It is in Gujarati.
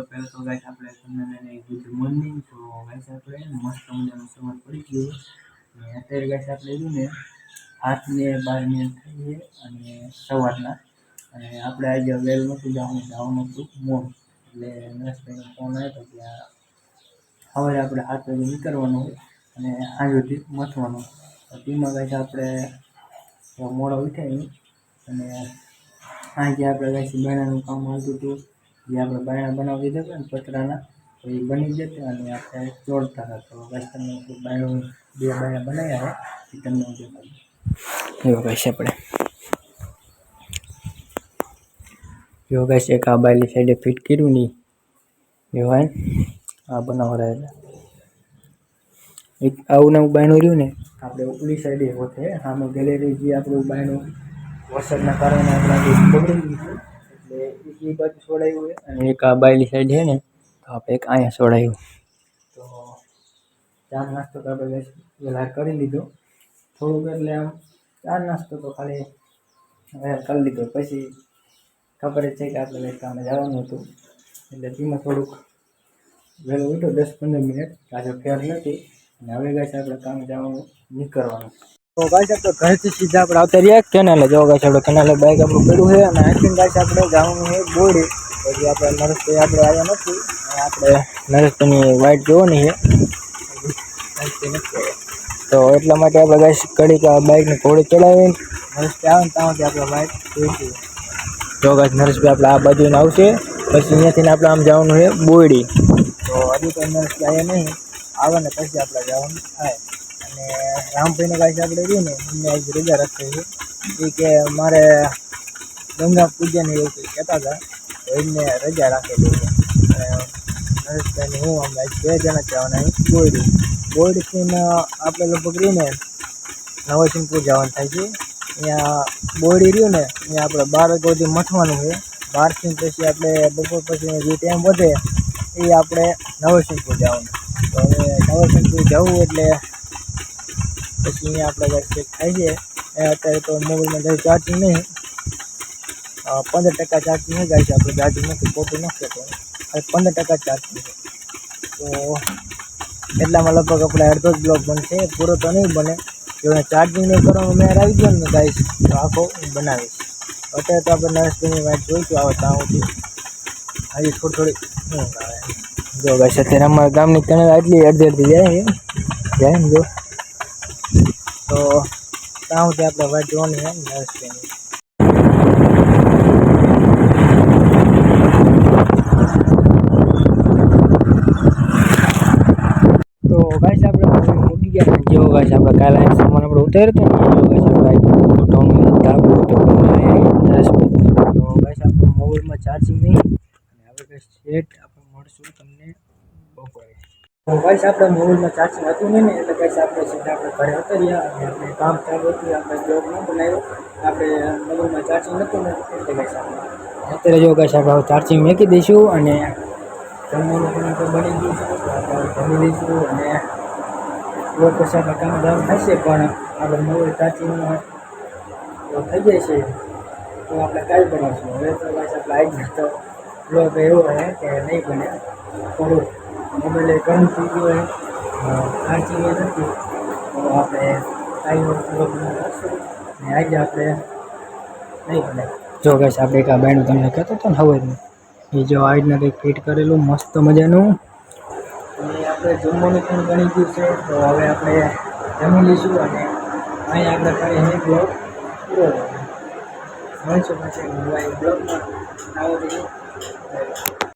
પહેલાં તો ગાઈસ આપણે તમને ગુડ મોર્નિંગ. તો ગાઈસ આપણે મસ્ત મજાનું સવાર પડી ગયું અને અત્યારે ગાઈસ આપણે રહ્યું ને 8:12 થઈ અને સવારના અને આપણે આજે વહેલું નહોતું જવાનું હતું મોડ એટલે નરેશભાઈનો ફોન આવ્યો હતો ત્યાં સવારે આપણે 7 વાગે નીકળવાનું હોય અને સાંજ સુધી મથવાનું. તો તેમાં ગાઈસ આપણે મોડા ઉઠ્યા અને આજે આપણે ગાઈસ બાયણાનું કામ આવતું હતું. જે આપણે બાયણા બનાવી દીધા હતા ને પતરાના તો એ બની જતા અને આપણે જોડતા હતા. તો ગાઈસ તમને બાયણું 2 બાયણા બનાવ્યા છે એ તમને એવું ગાઈસ આપણે જો ગાઈસ એક આ બાયલી સાઈડે ફિટ કર્યું નહીં એવાય આ બનાવડાયેલા એક આવું નવું બાયણું રહ્યું ને આપણે ઉપલી સાઈડે હોતે સામે ગેલેરી જે આપણું બાયણું વરસાદના કારણે આપણા બગડી ગયું એટલે એ બાજુ છોડાયું હોય અને એક આ બાયલી સાઈડ છે ને તો આપણે એક અહીંયા છોડાયું. તો ચા નાસ્તો તો આપણે વહેલા કરી લીધો થોડુંક એટલે આમ ચા નાસ્તો તો ખાલી કરી લીધો પછી ખબર જ છે કે આપણે કામે જવાનું હતું એટલે તેમાં થોડુંક વહેલો ઉઠ્યો 10-15 મિનિટ આજે ફેર નથી અને હવે ગાઈસ આપણે કામે જવાનું નીકળવાનું. તો ગાઈસ આપણે ઘરેથી સીધા આપણે આવતા રહ્યા કેનાલે. જો ગાઈસ આપણે કેનાલે બાઇક આપણું પડ્યું છે અને આખી ગાઈસ આપણે જવાનું છે બોડી. પછી આપણે નરેશભાઈ આપણે આવ્યા નથી અને આપણે નરેશભાઈની વાઇટ જોવાની છે તો એટલા માટે આપણે ગાઈસ ઘડીક બાઇકની ઘોડી ચડાવીને નરેશભાઈ આવે ને ત્યાંથી આપણે વાઇટ જોઈશું. જો ગાઈસ નરેશભાઈ આપણે આ બાજુને આવશે પછી અહીંયાથી આપણે આમ જવાનું છે બોડી. તો હજુ તો નરેશભાઈ આવ્યા નહીં આવે ને પછી આપણે જવાનું થાય. અને રામભાઈને ગાઈસ આપણે રહ્યું ને એમને આજ રજા રાખી છે એ કે મારે ગંગા પૂજન એવું કંઈ કહેતા હતા તો એમને રજા રાખેલી છે. નરેશભાઈને હું આમ 2 જણા જવાના બોયડી. બોયડીથી આપણે લગભગ રહ્યું ને નવસિંહપુર જવાનું થાય છે. અહીંયા બોયડી રહ્યું ને અહીંયા આપણે 12 વાગ્યા સુધી મથવાનું છે. 12થી પછી આપણે બપોર પછી જે ટાઈમ વધે એ આપણે નવસિંહપુર જવાનું. તો હવે નવસિંહપુર જવું એટલે પછી અહીંયા આપણે ચેક થાય છે. અત્યારે તો મોબાઈલમાં ચાર્જિંગ નહીં 15% ચાર્જિંગ નહીં ગાઈસ આપણે ચાર્જિંગ નથી ખોટું નથી તો 15% ચાર્જિંગ છે. તો એટલામાં લગભગ આપણે અડધો જ બ્લોક બનશે પૂરો તો નહીં બને. જો ચાર્જિંગ નહીં કરવાનું મેર આવી ગયો ને ગાઈસ તો આખો બનાવીશ. અત્યારે તો આપણે નરેશભાઈની વાત જોઈશું આવે ત્યાં સુધી હજી થોડી ઊંઘ આવે. જો ગાઈસ અત્યારે અમારા ગામની કેનાલ આટલી અડધી જાય ને જો તો ત્યાં સુધી આપણે વાત જોવાની છે નરેશભાઈની. તો ગાઈસ આપણે મૂકી ગયા ને જેવો ગાઈસ આપણે કાલે સામાન આપણે ઉતાર્યો હતો ને એવો ગાઈસ આપણે ધાબુ તો ગાઈસ આપણે મોબાઈલમાં ચાર્જિંગ નહીં અને હવે ગાઈસ સેટ આપણે મળશું તમને બપોરે. તો ગાઈસ આપણે મોબાઈલમાં ચાર્જિંગ હતું નહીં ને એટલે ગાઈસ આપણે સીધા આપણે ઘરે ઉતર્યા અને આપણે કામ ચાલુ હતું આપણે બ્લોગ ન બનાવ્યો આપણે મોબાઈલમાં ચાર્જિંગ નહોતું ને એટલે ગાઈસ આપણે અત્યારે જો ગાઈસ આપણે ચાર્જિંગ મૂકી દઈશું અને જમવાનું પણ આપણે બની ગયું છે તો આપણે જમી લઈશું અને રોજ પછી આપણે કામ જવાનું થશે પણ આપણે મોબાઈલ ચાર્જિંગ થઈ જાય છે તો આપણે કાંઈ બનાવશું. હવે તો ગાઈસ આપણે આવી જ તો બ્લોગ એવો રહે કે નહીં બને થોડું મોબાઈલ ગરમ થઈ ગયું હોય ચાર્જિંગ નથી તો આપણે કાંઈ બ્લોગ બનાવશું અને આજે આપણે નહીં બને. જો ગાઈસ આપણે એક આ બાયણું તમને કહેતો હતો ને હવે એ જો આ રીતના કંઈક ફિટ કરેલું મસ્ત મજાનું અને આપણે જમવાનું પણ બની ગયું છે તો હવે આપણે જમી લઈશું અને અહીં આપણે કરીએ બ્લોગ પૂરો મળીશું પછી બ્લોગમાં આવો